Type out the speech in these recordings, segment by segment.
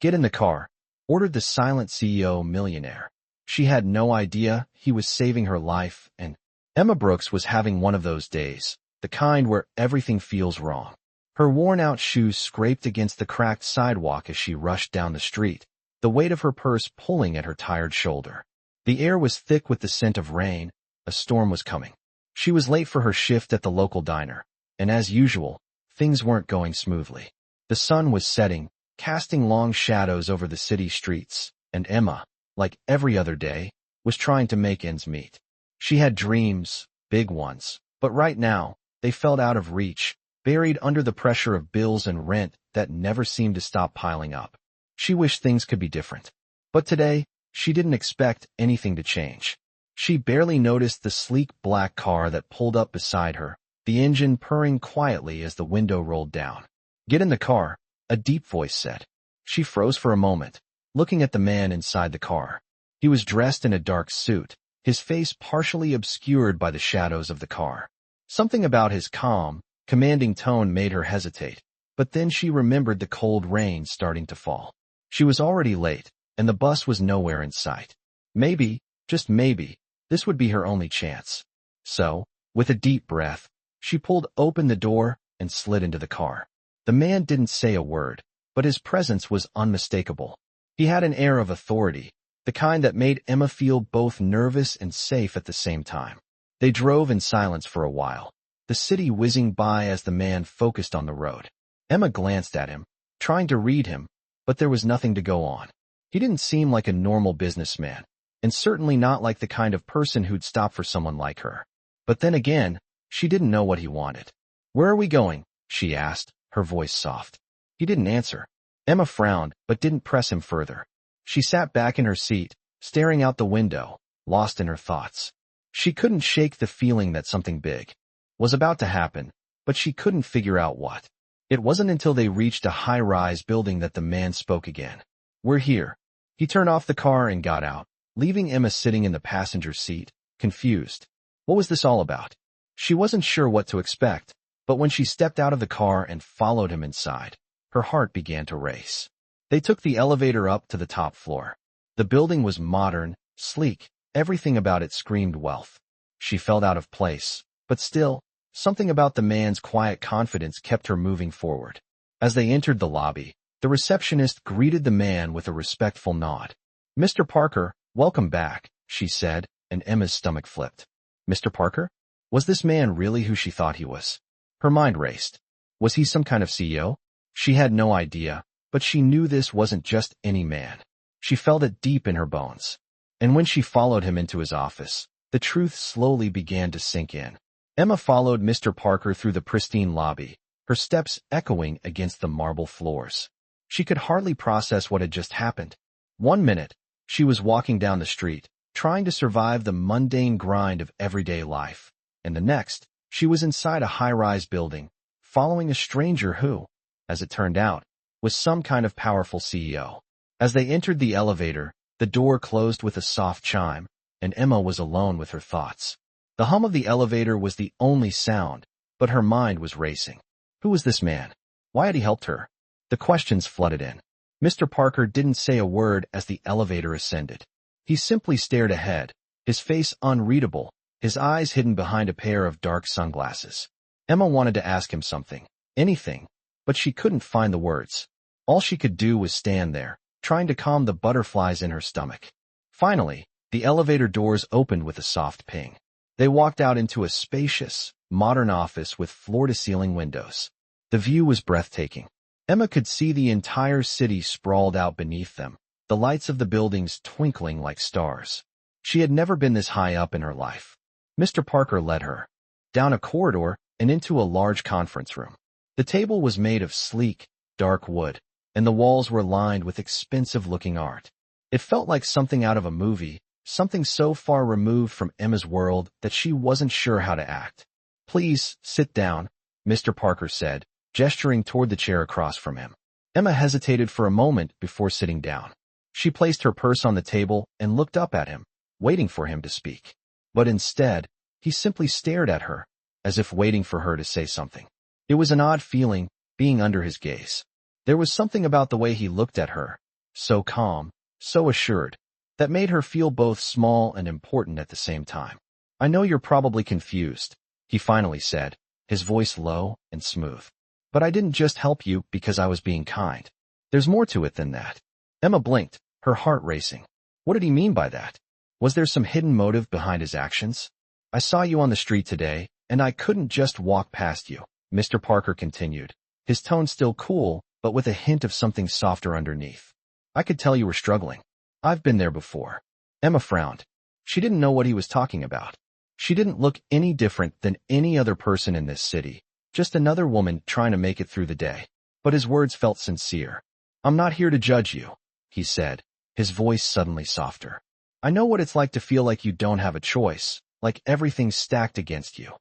"Get in the car," ordered the silent CEO Millionaire. She had no idea he was saving her life, and Emma Brooks was having one of those days, the kind where everything feels wrong. Her worn-out shoes scraped against the cracked sidewalk as she rushed down the street, the weight of her purse pulling at her tired shoulder. The air was thick with the scent of rain. A storm was coming. She was late for her shift at the local diner, and as usual, things weren't going smoothly. The sun was setting, casting long shadows over the city streets, and Emma, like every other day, was trying to make ends meet. She had dreams, big ones, but right now, they felt out of reach, buried under the pressure of bills and rent that never seemed to stop piling up. She wished things could be different. But today, she didn't expect anything to change. She barely noticed the sleek black car that pulled up beside her, the engine purring quietly as the window rolled down. "Get in the car," a deep voice said. She froze for a moment, looking at the man inside the car. He was dressed in a dark suit, his face partially obscured by the shadows of the car. Something about his calm, commanding tone made her hesitate, but then she remembered the cold rain starting to fall. She was already late, and the bus was nowhere in sight. Maybe, just maybe, this would be her only chance. So, with a deep breath, she pulled open the door and slid into the car. The man didn't say a word, but his presence was unmistakable. He had an air of authority, the kind that made Emma feel both nervous and safe at the same time. They drove in silence for a while, the city whizzing by as the man focused on the road. Emma glanced at him, trying to read him, but there was nothing to go on. He didn't seem like a normal businessman, and certainly not like the kind of person who'd stop for someone like her. But then again, she didn't know what he wanted. "Where are we going?" she asked, her voice soft. He didn't answer. Emma frowned, but didn't press him further. She sat back in her seat, staring out the window, lost in her thoughts. She couldn't shake the feeling that something big was about to happen, but she couldn't figure out what. It wasn't until they reached a high-rise building that the man spoke again. "We're here." He turned off the car and got out, leaving Emma sitting in the passenger seat, confused. What was this all about? She wasn't sure what to expect, but when she stepped out of the car and followed him inside, her heart began to race. They took the elevator up to the top floor. The building was modern, sleek, everything about it screamed wealth. She felt out of place, but still, something about the man's quiet confidence kept her moving forward. As they entered the lobby, the receptionist greeted the man with a respectful nod. "Mr. Parker, welcome back," she said, and Emma's stomach flipped. Mr. Parker? Was this man really who she thought he was? Her mind raced. Was he some kind of CEO? She had no idea, but she knew this wasn't just any man. She felt it deep in her bones. And when she followed him into his office, the truth slowly began to sink in. Emma followed Mr. Parker through the pristine lobby, her steps echoing against the marble floors. She could hardly process what had just happened. 1 minute, she was walking down the street, trying to survive the mundane grind of everyday life, and the next, she was inside a high-rise building, following a stranger who, as it turned out, was some kind of powerful CEO. As they entered the elevator, the door closed with a soft chime, and Emma was alone with her thoughts. The hum of the elevator was the only sound, but her mind was racing. Who was this man? Why had he helped her? The questions flooded in. Mr. Parker didn't say a word as the elevator ascended. He simply stared ahead, his face unreadable, his eyes hidden behind a pair of dark sunglasses. Emma wanted to ask him something, anything, but she couldn't find the words. All she could do was stand there, trying to calm the butterflies in her stomach. Finally, the elevator doors opened with a soft ping. They walked out into a spacious, modern office with floor-to-ceiling windows. The view was breathtaking. Emma could see the entire city sprawled out beneath them, the lights of the buildings twinkling like stars. She had never been this high up in her life. Mr. Parker led her down a corridor and into a large conference room. The table was made of sleek, dark wood, and the walls were lined with expensive-looking art. It felt like something out of a movie, something so far removed from Emma's world that she wasn't sure how to act. "Please, sit down," Mr. Parker said, gesturing toward the chair across from him. Emma hesitated for a moment before sitting down. She placed her purse on the table and looked up at him, waiting for him to speak. But instead, he simply stared at her, as if waiting for her to say something. It was an odd feeling, being under his gaze. There was something about the way he looked at her, so calm, so assured, that made her feel both small and important at the same time. I know you're probably confused, he finally said, his voice low and smooth. But I didn't just help you because I was being kind. There's more to it than that. Emma blinked, her heart racing. What did he mean by that? Was there some hidden motive behind his actions? I saw you on the street today, and I couldn't just walk past you, Mr. Parker continued, his tone still cool, but with a hint of something softer underneath. I could tell you were struggling. I've been there before. Emma frowned. She didn't know what he was talking about. She didn't look any different than any other person in this city, just another woman trying to make it through the day. But his words felt sincere. I'm not here to judge you, he said, his voice suddenly softer. I know what it's like to feel like you don't have a choice, like everything's stacked against you.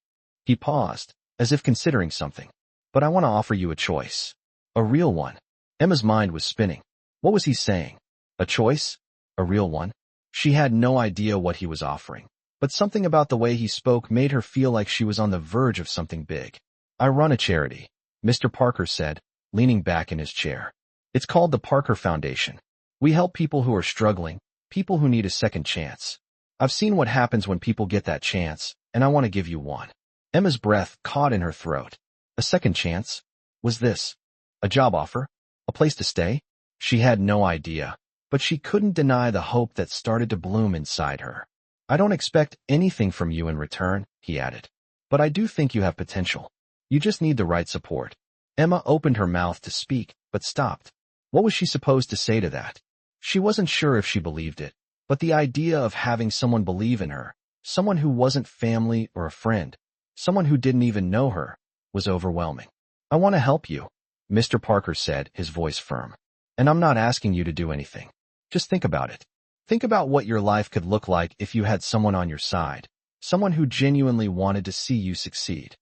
He paused, as if considering something. But I want to offer you a choice. A real one. Emma's mind was spinning. What was he saying? A choice? A real one? She had no idea what he was offering. But something about the way he spoke made her feel like she was on the verge of something big. I run a charity, Mr. Parker said, leaning back in his chair. It's called the Parker Foundation. We help people who are struggling, people who need a second chance. I've seen what happens when people get that chance, and I want to give you one. Emma's breath caught in her throat. A second chance? Was this a job offer? A place to stay? She had no idea, but she couldn't deny the hope that started to bloom inside her. I don't expect anything from you in return, he added. But I do think you have potential. You just need the right support. Emma opened her mouth to speak, but stopped. What was she supposed to say to that? She wasn't sure if she believed it, but the idea of having someone believe in her, someone who wasn't family or a friend, someone who didn't even know her, was overwhelming. I want to help you, Mr. Parker said, his voice firm. And I'm not asking you to do anything. Just think about it. Think about what your life could look like if you had someone on your side, someone who genuinely wanted to see you succeed.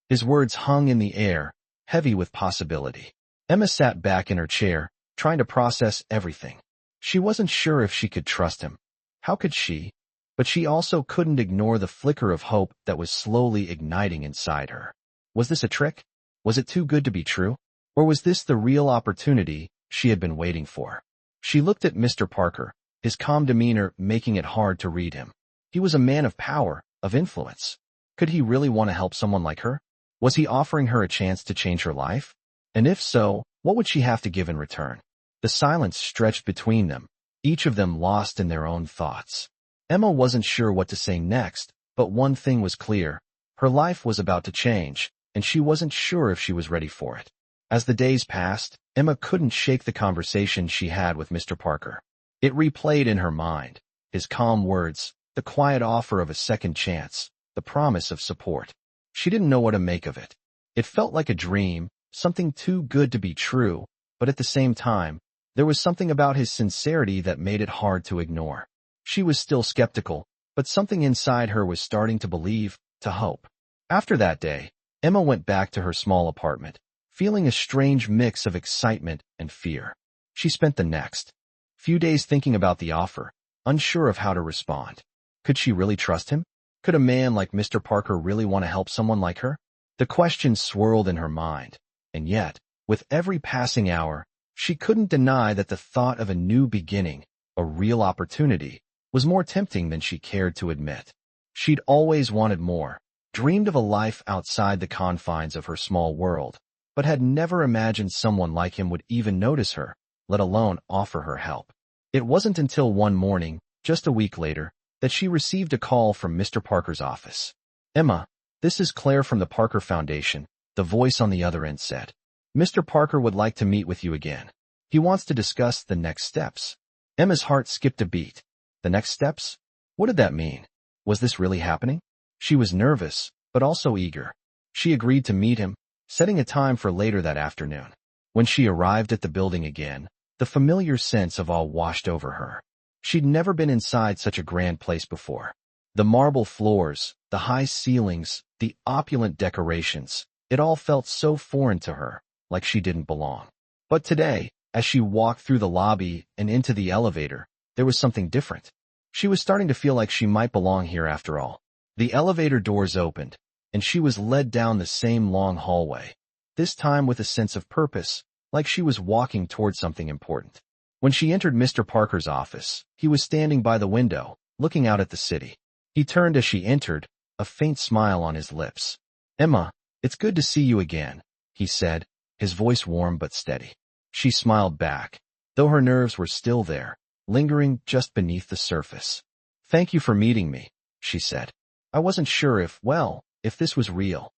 His words hung in the air, heavy with possibility. Emma sat back in her chair, trying to process everything. She wasn't sure if she could trust him. How could she? But she also couldn't ignore the flicker of hope that was slowly igniting inside her. Was this a trick? Was it too good to be true? Or was this the real opportunity she had been waiting for? She looked at Mr. Parker, his calm demeanor making it hard to read him. He was a man of power, of influence. Could he really want to help someone like her? Was he offering her a chance to change her life? And if so, what would she have to give in return? The silence stretched between them, each of them lost in their own thoughts. Emma wasn't sure what to say next, but one thing was clear. Her life was about to change, and she wasn't sure if she was ready for it. As the days passed, Emma couldn't shake the conversation she had with Mr. Parker. It replayed in her mind, his calm words, the quiet offer of a second chance, the promise of support. She didn't know what to make of it. It felt like a dream, something too good to be true, but at the same time, there was something about his sincerity that made it hard to ignore. She was still skeptical, but something inside her was starting to believe, to hope. After that day, Emma went back to her small apartment, feeling a strange mix of excitement and fear. She spent the next few days thinking about the offer, unsure of how to respond. Could she really trust him? Could a man like Mr. Parker really want to help someone like her? The question swirled in her mind, and yet, with every passing hour, she couldn't deny that the thought of a new beginning, a real opportunity, was more tempting than she cared to admit. She'd always wanted more, dreamed of a life outside the confines of her small world, but had never imagined someone like him would even notice her, let alone offer her help. It wasn't until one morning, just a week later, that she received a call from Mr. Parker's office. Emma, this is Claire from the Parker Foundation, the voice on the other end said. Mr. Parker would like to meet with you again. He wants to discuss the next steps. Emma's heart skipped a beat. The next steps? What did that mean? Was this really happening? She was nervous, but also eager. She agreed to meet him, setting a time for later that afternoon. When she arrived at the building again, the familiar sense of awe washed over her. She'd never been inside such a grand place before. The marble floors, the high ceilings, the opulent decorations, it all felt so foreign to her, like she didn't belong. But today, as she walked through the lobby and into the elevator, there was something different. She was starting to feel like she might belong here after all. The elevator doors opened, and she was led down the same long hallway, this time with a sense of purpose, like she was walking toward something important. When she entered Mr. Parker's office, he was standing by the window, looking out at the city. He turned as she entered, a faint smile on his lips. "Emma, it's good to see you again," he said, his voice warm but steady. She smiled back, though her nerves were still there, lingering just beneath the surface. "Thank you for meeting me," she said. "I wasn't sure if this was real."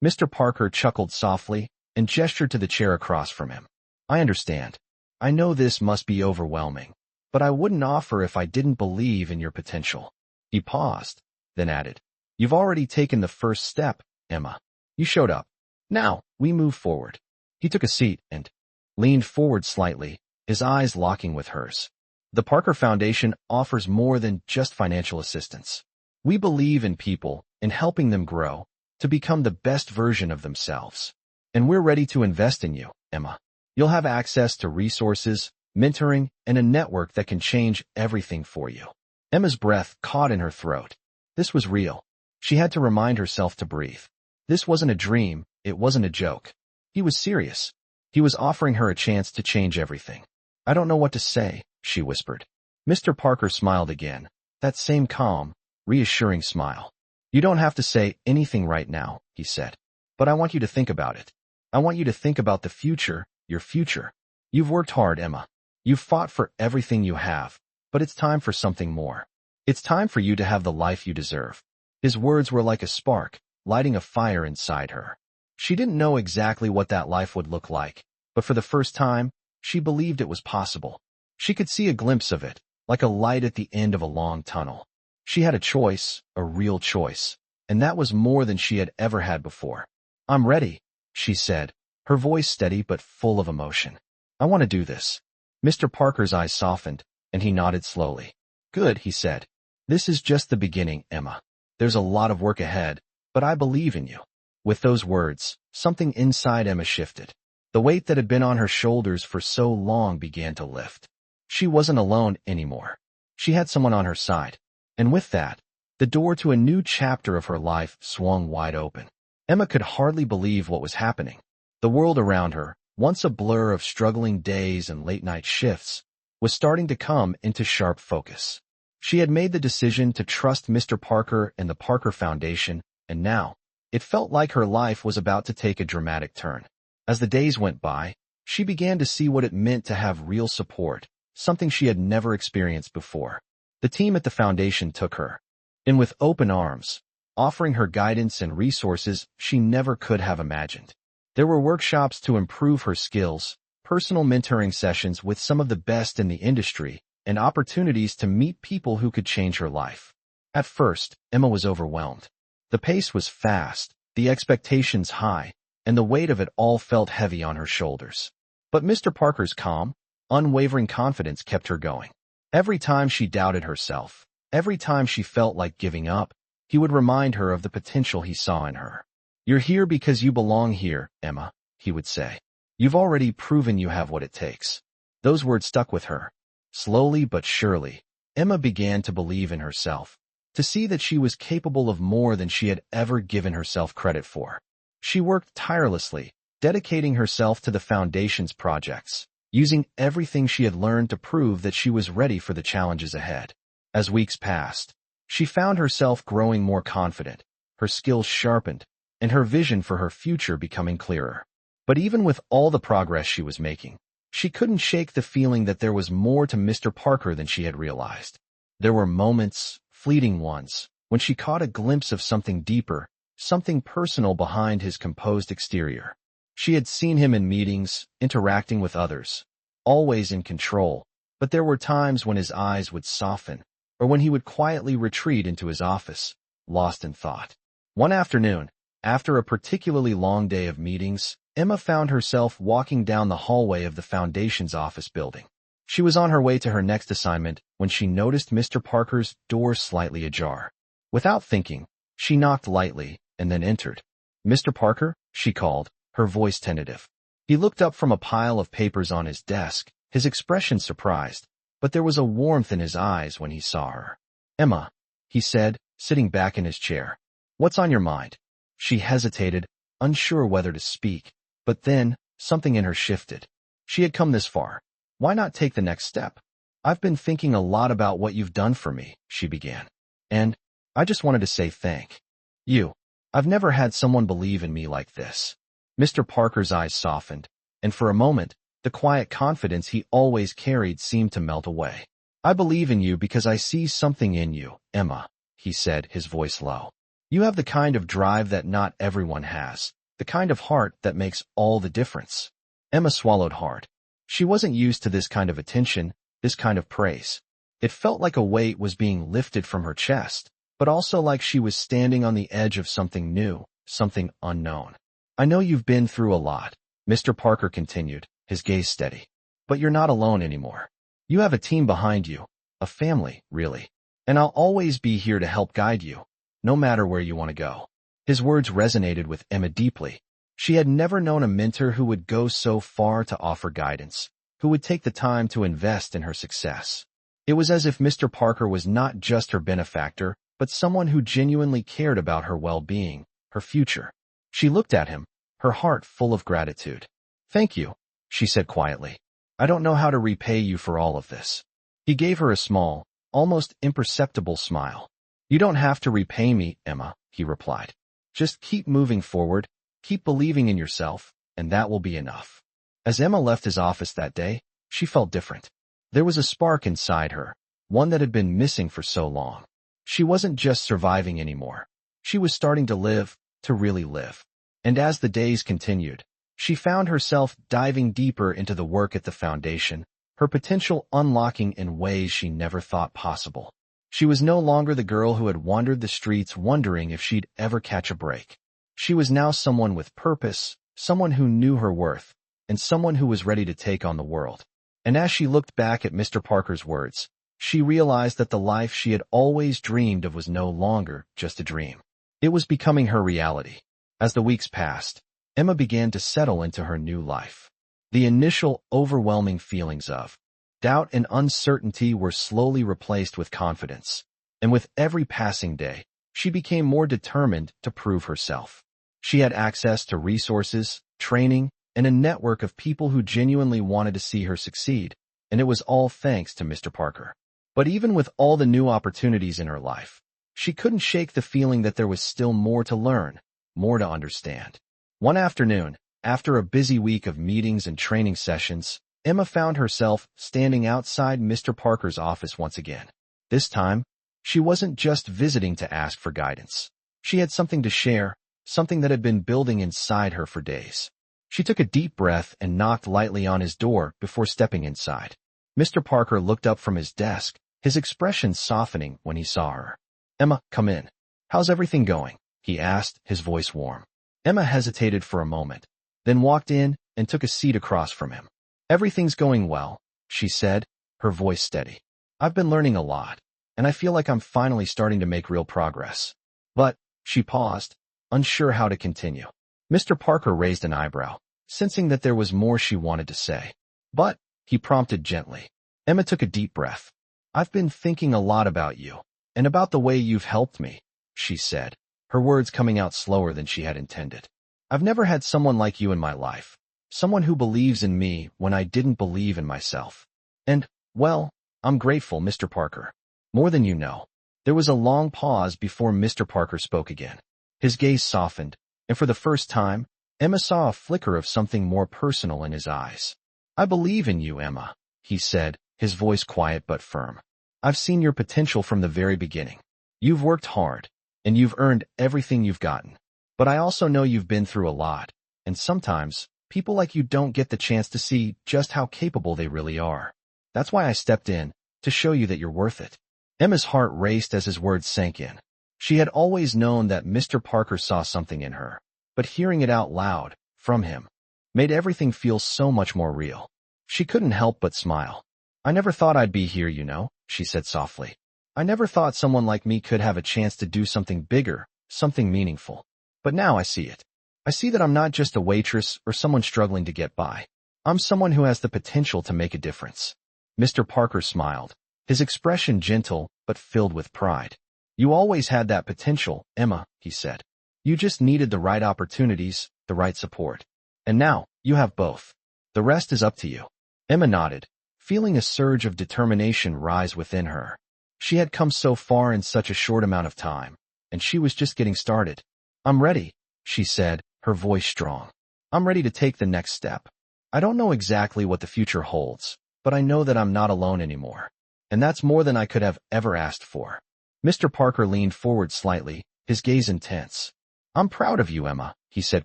Mr. Parker chuckled softly and gestured to the chair across from him. "I understand. I know this must be overwhelming, but I wouldn't offer if I didn't believe in your potential." He paused, then added, "You've already taken the first step, Emma. You showed up. Now, we move forward." He took a seat and leaned forward slightly, his eyes locking with hers. "The Parker Foundation offers more than just financial assistance. We believe in people and helping them grow to become the best version of themselves. And we're ready to invest in you, Emma. You'll have access to resources, mentoring, and a network that can change everything for you." Emma's breath caught in her throat. This was real. She had to remind herself to breathe. This wasn't a dream, it wasn't a joke. He was serious. He was offering her a chance to change everything. "I don't know what to say," she whispered. Mr. Parker smiled again, that same calm, reassuring smile. "You don't have to say anything right now," he said. "But I want you to think about it. I want you to think about the future, your future. You've worked hard, Emma. You've fought for everything you have, but it's time for something more. It's time for you to have the life you deserve." His words were like a spark, lighting a fire inside her. She didn't know exactly what that life would look like, but for the first time, she believed it was possible. She could see a glimpse of it, like a light at the end of a long tunnel. She had a choice, a real choice, and that was more than she had ever had before. "I'm ready," she said, her voice steady but full of emotion. "I want to do this." Mr. Parker's eyes softened, and he nodded slowly. "Good," he said. "This is just the beginning, Emma. There's a lot of work ahead, but I believe in you." With those words, something inside Emma shifted. The weight that had been on her shoulders for so long began to lift. She wasn't alone anymore. She had someone on her side. And with that, the door to a new chapter of her life swung wide open. Emma could hardly believe what was happening. The world around her, once a blur of struggling days and late-night shifts, was starting to come into sharp focus. She had made the decision to trust Mr. Parker and the Parker Foundation, and now, it felt like her life was about to take a dramatic turn. As the days went by, she began to see what it meant to have real support, something she had never experienced before. The team at the foundation took her in with open arms, offering her guidance and resources she never could have imagined. There were workshops to improve her skills, personal mentoring sessions with some of the best in the industry, and opportunities to meet people who could change her life. At first, Emma was overwhelmed. The pace was fast, the expectations high, and the weight of it all felt heavy on her shoulders. But Mr. Parker's calm, unwavering confidence kept her going. Every time she doubted herself, every time she felt like giving up, he would remind her of the potential he saw in her. "You're here because you belong here, Emma," he would say. "You've already proven you have what it takes." Those words stuck with her. Slowly but surely, Emma began to believe in herself, to see that she was capable of more than she had ever given herself credit for. She worked tirelessly, dedicating herself to the foundation's projects, using everything she had learned to prove that she was ready for the challenges ahead. As weeks passed, she found herself growing more confident, her skills sharpened, and her vision for her future becoming clearer. But even with all the progress she was making, she couldn't shake the feeling that there was more to Mr. Parker than she had realized. There were moments, fleeting ones, when she caught a glimpse of something deeper, something personal behind his composed exterior. She had seen him in meetings, interacting with others, always in control, but there were times when his eyes would soften, or when he would quietly retreat into his office, lost in thought. One afternoon, after a particularly long day of meetings, Emma found herself walking down the hallway of the foundation's office building. She was on her way to her next assignment when she noticed Mr. Parker's door slightly ajar. Without thinking, she knocked lightly and then entered. "Mr. Parker?" she called, her voice tentative. He looked up from a pile of papers on his desk, his expression surprised, but there was a warmth in his eyes when he saw her. "Emma," he said, sitting back in his chair. "What's on your mind?" She hesitated, unsure whether to speak, but then, something in her shifted. She had come this far. Why not take the next step? I've been thinking a lot about what you've done for me, she began. And I just wanted to say thank you. I've never had someone believe in me like this. Mr. Parker's eyes softened, and for a moment, the quiet confidence he always carried seemed to melt away. I believe in you because I see something in you, Emma, he said, his voice low. You have the kind of drive that not everyone has, the kind of heart that makes all the difference. Emma swallowed hard. She wasn't used to this kind of attention, this kind of praise. It felt like a weight was being lifted from her chest, but also like she was standing on the edge of something new, something unknown. I know you've been through a lot, Mr. Parker continued, his gaze steady. But you're not alone anymore. You have a team behind you, a family, really. And I'll always be here to help guide you, no matter where you want to go. His words resonated with Emma deeply. She had never known a mentor who would go so far to offer guidance, who would take the time to invest in her success. It was as if Mr. Parker was not just her benefactor, but someone who genuinely cared about her well-being, her future. She looked at him, her heart full of gratitude. Thank you, she said quietly. I don't know how to repay you for all of this. He gave her a small, almost imperceptible smile. You don't have to repay me, Emma, he replied. Just keep moving forward, keep believing in yourself, and that will be enough. As Emma left his office that day, she felt different. There was a spark inside her, one that had been missing for so long. She wasn't just surviving anymore. She was starting to live, to really live. And as the days continued, she found herself diving deeper into the work at the foundation, her potential unlocking in ways she never thought possible. She was no longer the girl who had wandered the streets wondering if she'd ever catch a break. She was now someone with purpose, someone who knew her worth, and someone who was ready to take on the world. And as she looked back at Mr. Parker's words, she realized that the life she had always dreamed of was no longer just a dream. It was becoming her reality. As the weeks passed, Emma began to settle into her new life. The initial overwhelming feelings of doubt and uncertainty were slowly replaced with confidence, and with every passing day, she became more determined to prove herself. She had access to resources, training, and a network of people who genuinely wanted to see her succeed, and it was all thanks to Mr. Parker. But even with all the new opportunities in her life, she couldn't shake the feeling that there was still more to learn, more to understand. One afternoon, after a busy week of meetings and training sessions, Emma found herself standing outside Mr. Parker's office once again. This time, she wasn't just visiting to ask for guidance. She had something to share, something that had been building inside her for days. She took a deep breath and knocked lightly on his door before stepping inside. Mr. Parker looked up from his desk, his expression softening when he saw her. Emma, come in. How's everything going? He asked, his voice warm. Emma hesitated for a moment, then walked in and took a seat across from him. Everything's going well, she said, her voice steady. I've been learning a lot, and I feel like I'm finally starting to make real progress. But, she paused, unsure how to continue. Mr. Parker raised an eyebrow, sensing that there was more she wanted to say. But, he prompted gently. Emma took a deep breath. I've been thinking a lot about you, and about the way you've helped me, she said, her words coming out slower than she had intended. I've never had someone like you in my life, someone who believes in me when I didn't believe in myself. And, well, I'm grateful, Mr. Parker. More than you know. There was a long pause before Mr. Parker spoke again. His gaze softened, and for the first time, Emma saw a flicker of something more personal in his eyes. I believe in you, Emma, he said, his voice quiet but firm. I've seen your potential from the very beginning. You've worked hard, and you've earned everything you've gotten. But I also know you've been through a lot, and sometimes, people like you don't get the chance to see just how capable they really are. That's why I stepped in, to show you that you're worth it. Emma's heart raced as his words sank in. She had always known that Mr. Parker saw something in her, but hearing it out loud, from him, made everything feel so much more real. She couldn't help but smile. I never thought I'd be here, you know, she said softly. I never thought someone like me could have a chance to do something bigger, something meaningful. But now I see it. I see that I'm not just a waitress or someone struggling to get by. I'm someone who has the potential to make a difference. Mr. Parker smiled, his expression gentle but filled with pride. You always had that potential, Emma, he said. You just needed the right opportunities, the right support. And now, you have both. The rest is up to you. Emma nodded, feeling a surge of determination rise within her. She had come so far in such a short amount of time, and she was just getting started. "I'm ready," she said, her voice strong. "I'm ready to take the next step. I don't know exactly what the future holds, but I know that I'm not alone anymore. And that's more than I could have ever asked for." Mr. Parker leaned forward slightly, his gaze intense. "I'm proud of you, Emma," he said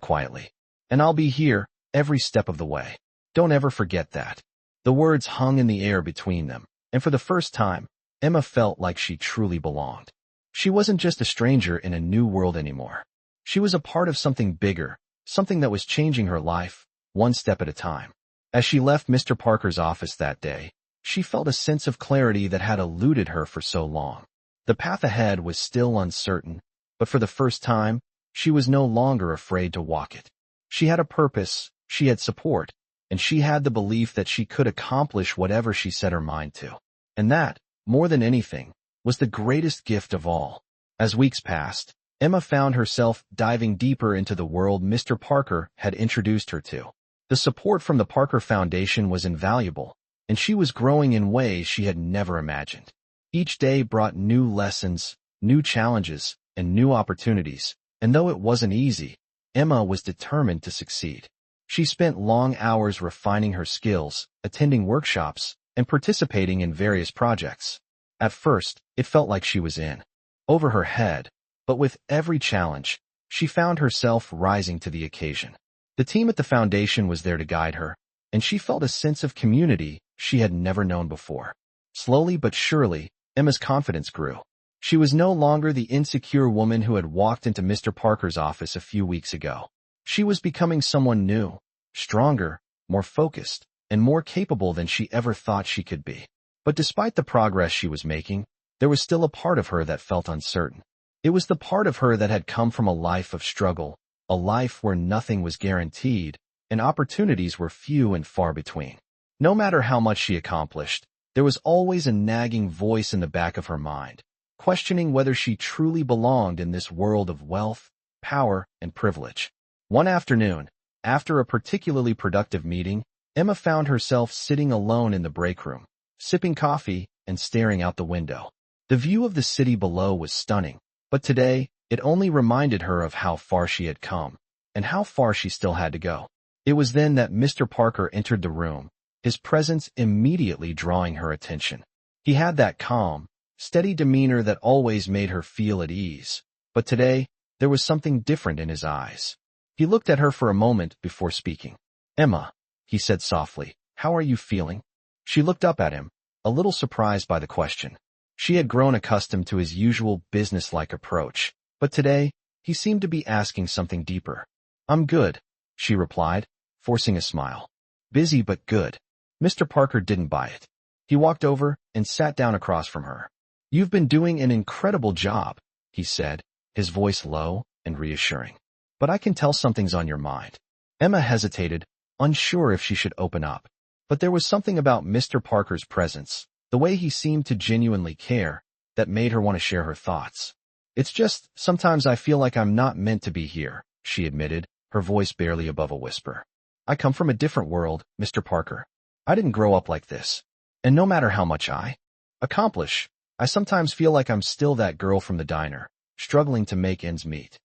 quietly. "And I'll be here every step of the way. Don't ever forget that." The words hung in the air between them, and for the first time, Emma felt like she truly belonged. She wasn't just a stranger in a new world anymore. She was a part of something bigger, something that was changing her life, one step at a time. As she left Mr. Parker's office that day, she felt a sense of clarity that had eluded her for so long. The path ahead was still uncertain, but for the first time, she was no longer afraid to walk it. She had a purpose, she had support, and she had the belief that she could accomplish whatever she set her mind to. And that, more than anything, was the greatest gift of all. As weeks passed, Emma found herself diving deeper into the world Mr. Parker had introduced her to. The support from the Parker Foundation was invaluable, and she was growing in ways she had never imagined. Each day brought new lessons, new challenges, and new opportunities, and though it wasn't easy, Emma was determined to succeed. She spent long hours refining her skills, attending workshops, and participating in various projects. At first, it felt like she was in over her head, but with every challenge, she found herself rising to the occasion. The team at the foundation was there to guide her, and she felt a sense of community she had never known before. Slowly but surely, Emma's confidence grew. She was no longer the insecure woman who had walked into Mr. Parker's office a few weeks ago. She was becoming someone new, stronger, more focused, and more capable than she ever thought she could be. But despite the progress she was making, there was still a part of her that felt uncertain. It was the part of her that had come from a life of struggle, a life where nothing was guaranteed, and opportunities were few and far between. No matter how much she accomplished, there was always a nagging voice in the back of her mind, questioning whether she truly belonged in this world of wealth, power, and privilege. One afternoon, after a particularly productive meeting, Emma found herself sitting alone in the break room, sipping coffee and staring out the window. The view of the city below was stunning, but today, it only reminded her of how far she had come, and how far she still had to go. It was then that Mr. Parker entered the room, his presence immediately drawing her attention. He had that calm, steady demeanor that always made her feel at ease, but today, there was something different in his eyes. He looked at her for a moment before speaking. "Emma," he said softly, "how are you feeling?" She looked up at him, a little surprised by the question. She had grown accustomed to his usual business-like approach, but today, he seemed to be asking something deeper. "I'm good," she replied, forcing a smile. "Busy but good." Mr. Parker didn't buy it. He walked over and sat down across from her. "You've been doing an incredible job," he said, his voice low and reassuring. "But I can tell something's on your mind." Emma hesitated, unsure if she should open up. But there was something about Mr. Parker's presence, the way he seemed to genuinely care, that made her want to share her thoughts. "It's just, sometimes I feel like I'm not meant to be here," she admitted, her voice barely above a whisper. "I come from a different world, Mr. Parker. I didn't grow up like this. And no matter how much I accomplish, I sometimes feel like I'm still that girl from the diner, struggling to make ends meet."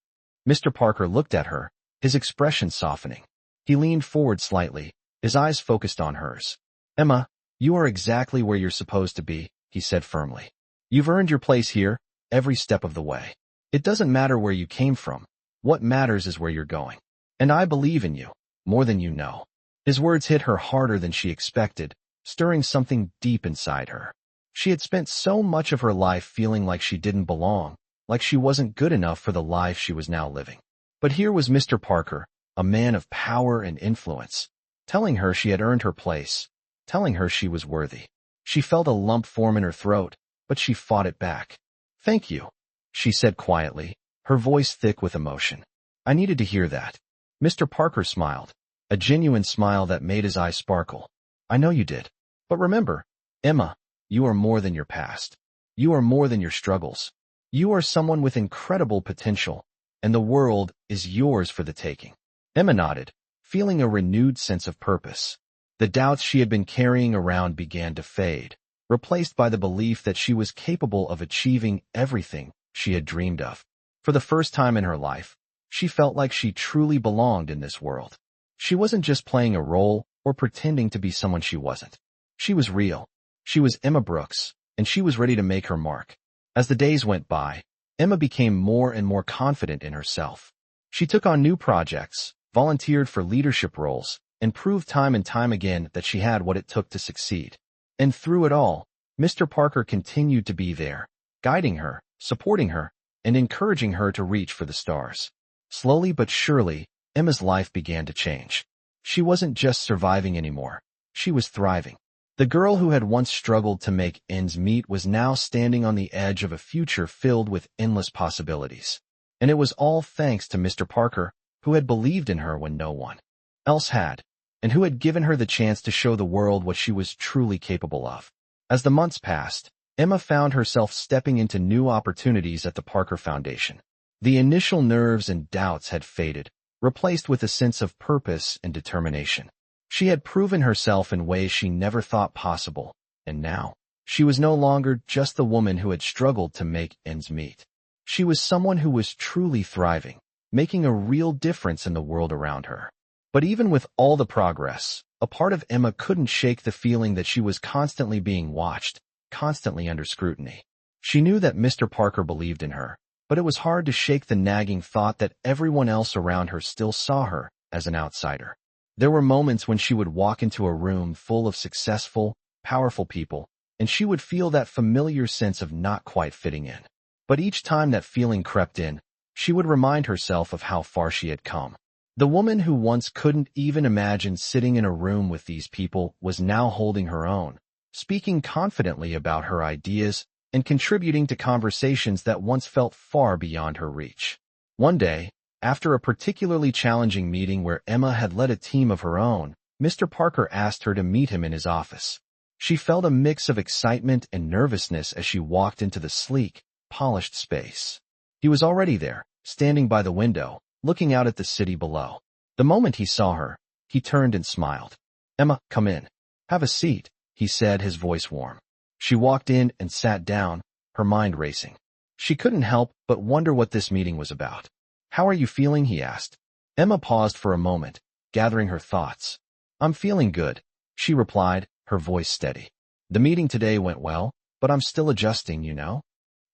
Mr. Parker looked at her, his expression softening. He leaned forward slightly, his eyes focused on hers. "Emma, you are exactly where you're supposed to be," he said firmly. "You've earned your place here, every step of the way. It doesn't matter where you came from. What matters is where you're going. And I believe in you, more than you know." His words hit her harder than she expected, stirring something deep inside her. She had spent so much of her life feeling like she didn't belong, like she wasn't good enough for the life she was now living. But here was Mr. Parker, a man of power and influence, telling her she had earned her place, telling her she was worthy. She felt a lump form in her throat, but she fought it back. "Thank you," she said quietly, her voice thick with emotion. "I needed to hear that." Mr. Parker smiled, a genuine smile that made his eyes sparkle. "I know you did. But remember, Emma, you are more than your past. You are more than your struggles. You are someone with incredible potential, and the world is yours for the taking." Emma nodded, feeling a renewed sense of purpose. The doubts she had been carrying around began to fade, replaced by the belief that she was capable of achieving everything she had dreamed of. For the first time in her life, she felt like she truly belonged in this world. She wasn't just playing a role or pretending to be someone she wasn't. She was real. She was Emma Brooks, and she was ready to make her mark. As the days went by, Emma became more and more confident in herself. She took on new projects, volunteered for leadership roles, and proved time and time again that she had what it took to succeed. And through it all, Mr. Parker continued to be there, guiding her, supporting her, and encouraging her to reach for the stars. Slowly but surely, Emma's life began to change. She wasn't just surviving anymore. She was thriving. The girl who had once struggled to make ends meet was now standing on the edge of a future filled with endless possibilities. And it was all thanks to Mr. Parker, who had believed in her when no one else had, and who had given her the chance to show the world what she was truly capable of. As the months passed, Emma found herself stepping into new opportunities at the Parker Foundation. The initial nerves and doubts had faded, replaced with a sense of purpose and determination. She had proven herself in ways she never thought possible, and now, she was no longer just the woman who had struggled to make ends meet. She was someone who was truly thriving, making a real difference in the world around her. But even with all the progress, a part of Emma couldn't shake the feeling that she was constantly being watched, constantly under scrutiny. She knew that Mr. Parker believed in her, but it was hard to shake the nagging thought that everyone else around her still saw her as an outsider. There were moments when she would walk into a room full of successful, powerful people, and she would feel that familiar sense of not quite fitting in. But each time that feeling crept in, she would remind herself of how far she had come. The woman who once couldn't even imagine sitting in a room with these people was now holding her own, speaking confidently about her ideas and contributing to conversations that once felt far beyond her reach. One day, after a particularly challenging meeting where Emma had led a team of her own, Mr. Parker asked her to meet him in his office. She felt a mix of excitement and nervousness as she walked into the sleek, polished space. He was already there, standing by the window, looking out at the city below. The moment he saw her, he turned and smiled. "Emma, come in. Have a seat," he said, his voice warm. She walked in and sat down, her mind racing. She couldn't help but wonder what this meeting was about. "How are you feeling?" he asked. Emma paused for a moment, gathering her thoughts. "I'm feeling good," she replied, her voice steady. "The meeting today went well, but I'm still adjusting, you know."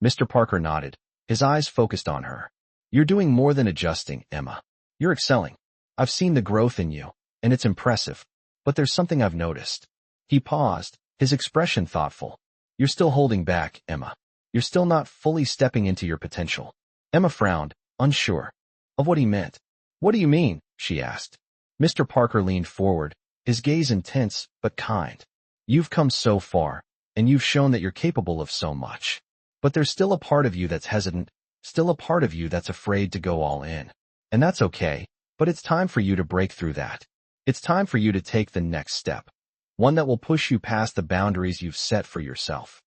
Mr. Parker nodded, his eyes focused on her. "You're doing more than adjusting, Emma. You're excelling. I've seen the growth in you, and it's impressive. But there's something I've noticed." He paused, his expression thoughtful. "You're still holding back, Emma. You're still not fully stepping into your potential." Emma frowned, unsure of what he meant. "What do you mean?" she asked. Mr. Parker leaned forward, his gaze intense but kind. "You've come so far, and you've shown that you're capable of so much. But there's still a part of you that's hesitant, still a part of you that's afraid to go all in. And that's okay, but it's time for you to break through that. It's time for you to take the next step, one that will push you past the boundaries you've set for yourself."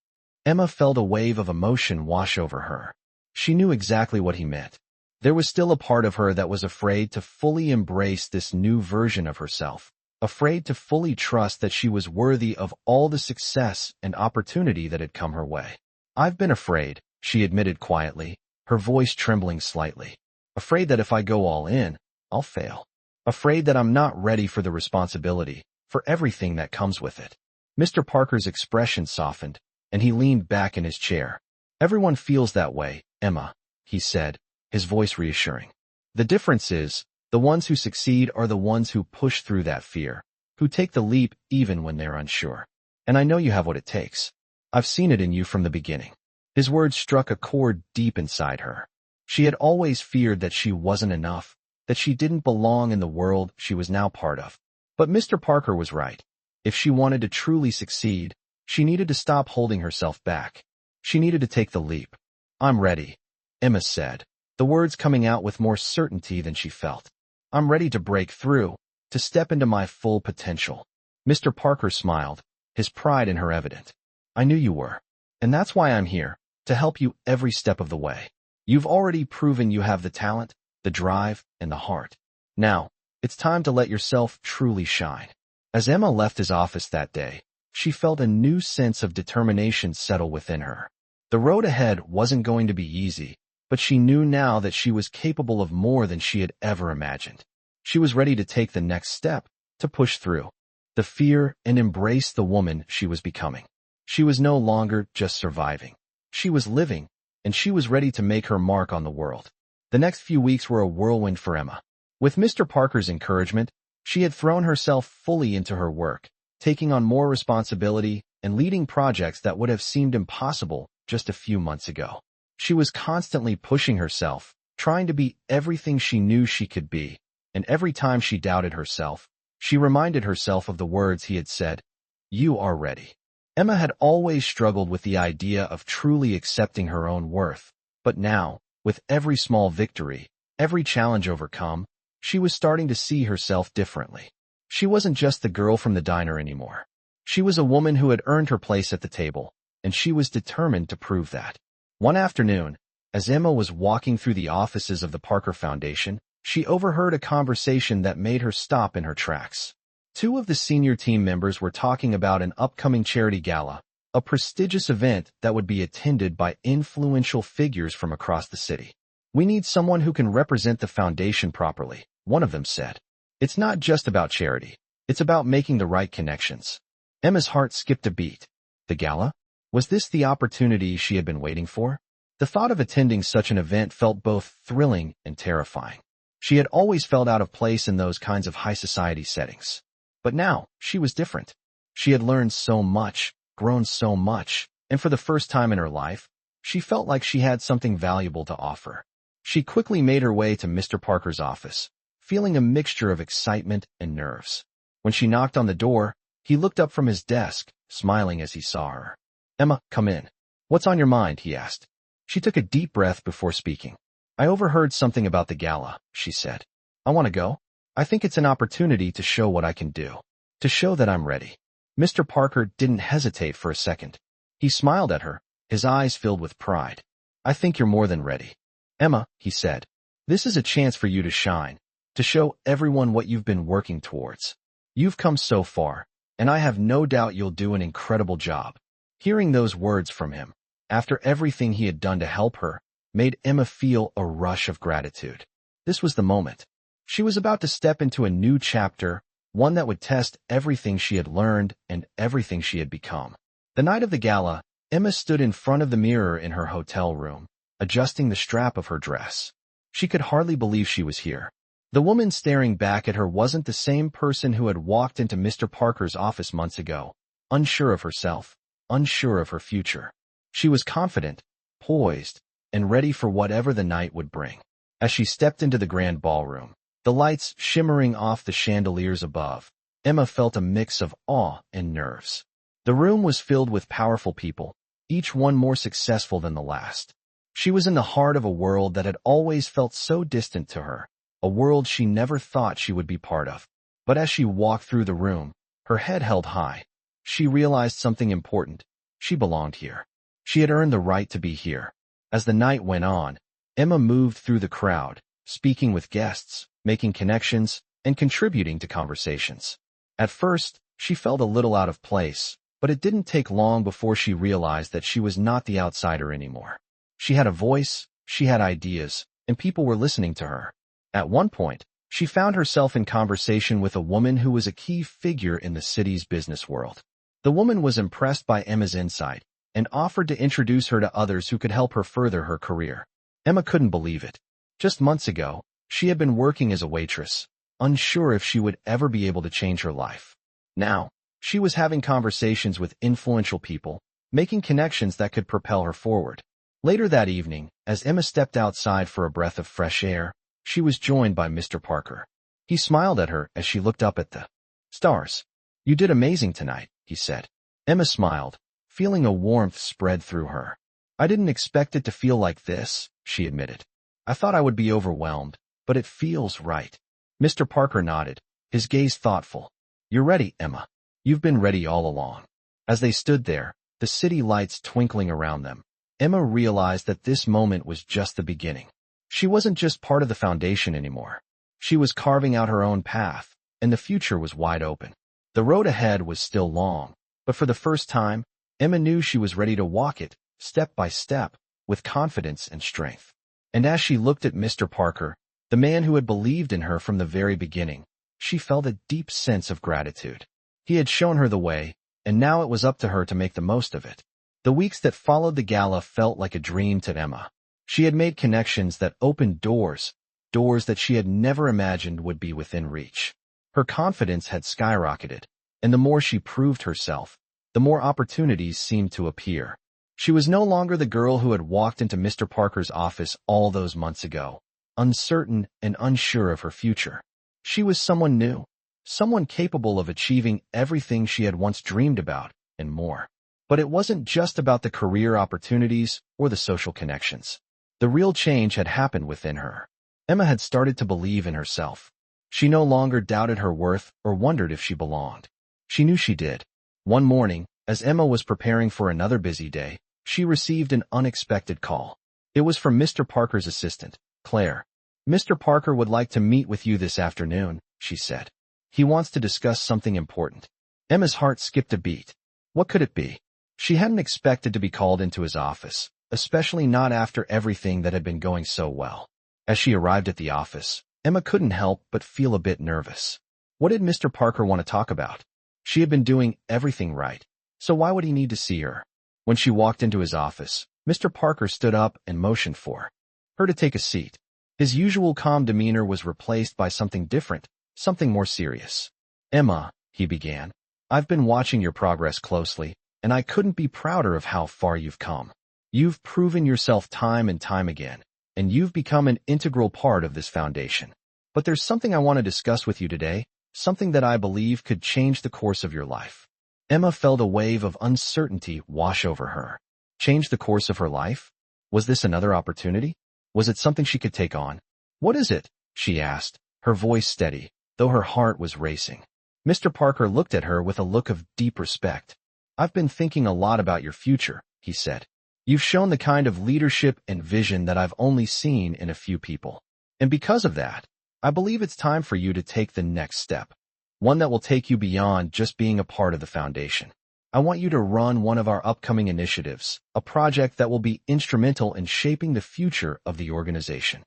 Emma felt a wave of emotion wash over her. She knew exactly what he meant. There was still a part of her that was afraid to fully embrace this new version of herself, afraid to fully trust that she was worthy of all the success and opportunity that had come her way. "I've been afraid," she admitted quietly, her voice trembling slightly. "Afraid that if I go all in, I'll fail. Afraid that I'm not ready for the responsibility, for everything that comes with it." Mr. Parker's expression softened, and he leaned back in his chair. "Everyone feels that way, Emma," he said, his voice reassuring. "The difference is, the ones who succeed are the ones who push through that fear, who take the leap even when they're unsure. And I know you have what it takes. I've seen it in you from the beginning." His words struck a chord deep inside her. She had always feared that she wasn't enough, that she didn't belong in the world she was now part of. But Mr. Parker was right. If she wanted to truly succeed, she needed to stop holding herself back. She needed to take the leap. "I'm ready," Emma said, the words coming out with more certainty than she felt. "I'm ready to break through, to step into my full potential." Mr. Parker smiled, his pride in her evident. "I knew you were. And that's why I'm here, to help you every step of the way. You've already proven you have the talent, the drive, and the heart. Now, it's time to let yourself truly shine." As Emma left his office that day, she felt a new sense of determination settle within her. The road ahead wasn't going to be easy, but she knew now that she was capable of more than she had ever imagined. She was ready to take the next step, to push through the fear and embrace the woman she was becoming. She was no longer just surviving. She was living, and she was ready to make her mark on the world. The next few weeks were a whirlwind for Emma. With Mr. Parker's encouragement, she had thrown herself fully into her work, taking on more responsibility and leading projects that would have seemed impossible just a few months ago. She was constantly pushing herself, trying to be everything she knew she could be, and every time she doubted herself, she reminded herself of the words he had said, "You are ready." Emma had always struggled with the idea of truly accepting her own worth, but now, with every small victory, every challenge overcome, she was starting to see herself differently. She wasn't just the girl from the diner anymore. She was a woman who had earned her place at the table, and she was determined to prove that. One afternoon, as Emma was walking through the offices of the Parker Foundation, she overheard a conversation that made her stop in her tracks. Two of the senior team members were talking about an upcoming charity gala, a prestigious event that would be attended by influential figures from across the city. "We need someone who can represent the foundation properly," one of them said. "It's not just about charity. It's about making the right connections." Emma's heart skipped a beat. The gala? Was this the opportunity she had been waiting for? The thought of attending such an event felt both thrilling and terrifying. She had always felt out of place in those kinds of high society settings. But now, she was different. She had learned so much, grown so much, and for the first time in her life, she felt like she had something valuable to offer. She quickly made her way to Mr. Parker's office, feeling a mixture of excitement and nerves. When she knocked on the door, he looked up from his desk, smiling as he saw her. "Emma, come in. What's on your mind?" he asked. She took a deep breath before speaking. "I overheard something about the gala," she said. "I want to go. I think it's an opportunity to show what I can do, to show that I'm ready." Mr. Parker didn't hesitate for a second. He smiled at her, his eyes filled with pride. "I think you're more than ready. Emma," he said, "this is a chance for you to shine, to show everyone what you've been working towards. You've come so far, and I have no doubt you'll do an incredible job." Hearing those words from him, after everything he had done to help her, made Emma feel a rush of gratitude. This was the moment. She was about to step into a new chapter, one that would test everything she had learned and everything she had become. The night of the gala, Emma stood in front of the mirror in her hotel room, adjusting the strap of her dress. She could hardly believe she was here. The woman staring back at her wasn't the same person who had walked into Mr. Parker's office months ago, unsure of herself, unsure of her future. She was confident, poised, and ready for whatever the night would bring. As she stepped into the grand ballroom, the lights shimmering off the chandeliers above, Emma felt a mix of awe and nerves. The room was filled with powerful people, each one more successful than the last. She was in the heart of a world that had always felt so distant to her, a world she never thought she would be part of. But as she walked through the room, her head held high, she realized something important. She belonged here. She had earned the right to be here. As the night went on, Emma moved through the crowd, speaking with guests, making connections, and contributing to conversations. At first, she felt a little out of place, but it didn't take long before she realized that she was not the outsider anymore. She had a voice, she had ideas, and people were listening to her. At one point, she found herself in conversation with a woman who was a key figure in the city's business world. The woman was impressed by Emma's insight and offered to introduce her to others who could help her further her career. Emma couldn't believe it. Just months ago, she had been working as a waitress, unsure if she would ever be able to change her life. Now, she was having conversations with influential people, making connections that could propel her forward. Later that evening, as Emma stepped outside for a breath of fresh air, she was joined by Mr. Parker. He smiled at her as she looked up at the stars. "You did amazing tonight," he said. Emma smiled, feeling a warmth spread through her. "I didn't expect it to feel like this," she admitted. "I thought I would be overwhelmed, but it feels right." Mr. Parker nodded, his gaze thoughtful. "You're ready, Emma. You've been ready all along." As they stood there, the city lights twinkling around them, Emma realized that this moment was just the beginning. She wasn't just part of the foundation anymore. She was carving out her own path, and the future was wide open. The road ahead was still long, but for the first time, Emma knew she was ready to walk it, step by step, with confidence and strength. And as she looked at Mr. Parker, the man who had believed in her from the very beginning, she felt a deep sense of gratitude. He had shown her the way, and now it was up to her to make the most of it. The weeks that followed the gala felt like a dream to Emma. She had made connections that opened doors that she had never imagined would be within reach. Her confidence had skyrocketed, and the more she proved herself, the more opportunities seemed to appear. She was no longer the girl who had walked into Mr. Parker's office all those months ago, uncertain and unsure of her future. She was someone new, someone capable of achieving everything she had once dreamed about, and more. But it wasn't just about the career opportunities or the social connections. The real change had happened within her. Emma had started to believe in herself. She no longer doubted her worth or wondered if she belonged. She knew she did. One morning, as Emma was preparing for another busy day, she received an unexpected call. It was from Mr. Parker's assistant, Claire. "Mr. Parker would like to meet with you this afternoon," she said. "He wants to discuss something important." Emma's heart skipped a beat. What could it be? She hadn't expected to be called into his office, especially not after everything that had been going so well. As she arrived at the office, Emma couldn't help but feel a bit nervous. What did Mr. Parker want to talk about? She had been doing everything right, so why would he need to see her? When she walked into his office, Mr. Parker stood up and motioned for her to take a seat. His usual calm demeanor was replaced by something different, something more serious. "Emma," he began, "I've been watching your progress closely, and I couldn't be prouder of how far you've come. You've proven yourself time and time again, and you've become an integral part of this foundation. But there's something I want to discuss with you today, something that I believe could change the course of your life." Emma felt a wave of uncertainty wash over her. Change the course of her life? Was this another opportunity? Was it something she could take on? "What is it?" she asked, her voice steady, though her heart was racing. Mr. Parker looked at her with a look of deep respect. "I've been thinking a lot about your future," he said. "You've shown the kind of leadership and vision that I've only seen in a few people. And because of that, I believe it's time for you to take the next step. One that will take you beyond just being a part of the foundation. I want you to run one of our upcoming initiatives, a project that will be instrumental in shaping the future of the organization."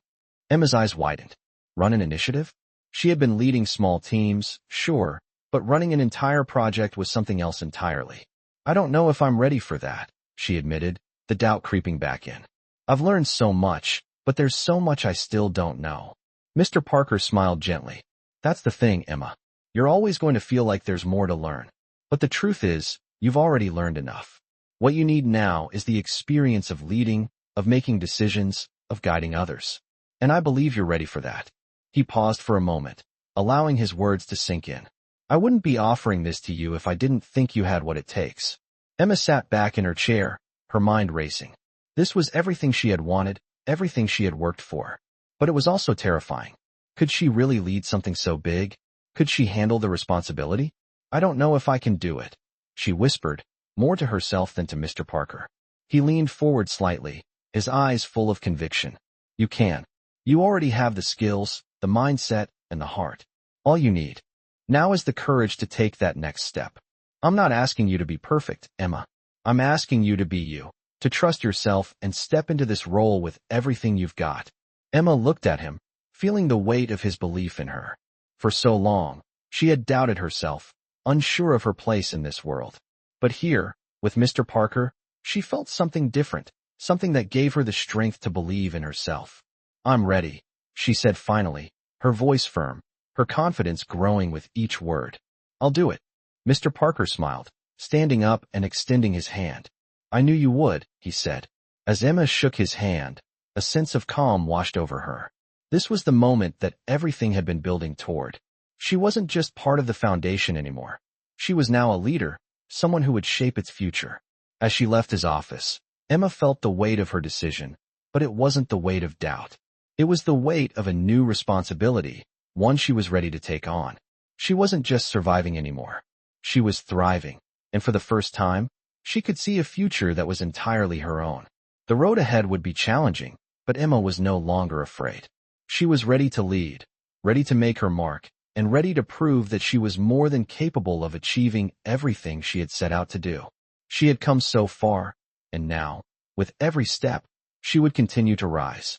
Emma's eyes widened. Run an initiative? She had been leading small teams, sure, but running an entire project was something else entirely. "I don't know if I'm ready for that," she admitted, the doubt creeping back in. "I've learned so much, but there's so much I still don't know." Mr. Parker smiled gently. "That's the thing, Emma. You're always going to feel like there's more to learn. But the truth is, you've already learned enough. What you need now is the experience of leading, of making decisions, of guiding others. And I believe you're ready for that." He paused for a moment, allowing his words to sink in. "I wouldn't be offering this to you if I didn't think you had what it takes." Emma sat back in her chair, her mind racing. This was everything she had wanted, everything she had worked for. But it was also terrifying. Could she really lead something so big? Could she handle the responsibility? "I don't know if I can do it," she whispered, more to herself than to Mr. Parker. He leaned forward slightly, his eyes full of conviction. "You can. You already have the skills, the mindset, and the heart. All you need now is the courage to take that next step. I'm not asking you to be perfect, Emma. I'm asking you to be you, to trust yourself and step into this role with everything you've got." Emma looked at him, feeling the weight of his belief in her. For so long, she had doubted herself, unsure of her place in this world. But here, with Mr. Parker, she felt something different, something that gave her the strength to believe in herself. "I'm ready," she said finally, her voice firm, her confidence growing with each word. "I'll do it." Mr. Parker smiled, standing up and extending his hand. "I knew you would," he said. As Emma shook his hand, a sense of calm washed over her. This was the moment that everything had been building toward. She wasn't just part of the foundation anymore. She was now a leader, someone who would shape its future. As she left his office, Emma felt the weight of her decision, but it wasn't the weight of doubt. It was the weight of a new responsibility, one she was ready to take on. She wasn't just surviving anymore. She was thriving, and for the first time, she could see a future that was entirely her own. The road ahead would be challenging, but Emma was no longer afraid. She was ready to lead, ready to make her mark, and ready to prove that she was more than capable of achieving everything she had set out to do. She had come so far, and now, with every step, she would continue to rise.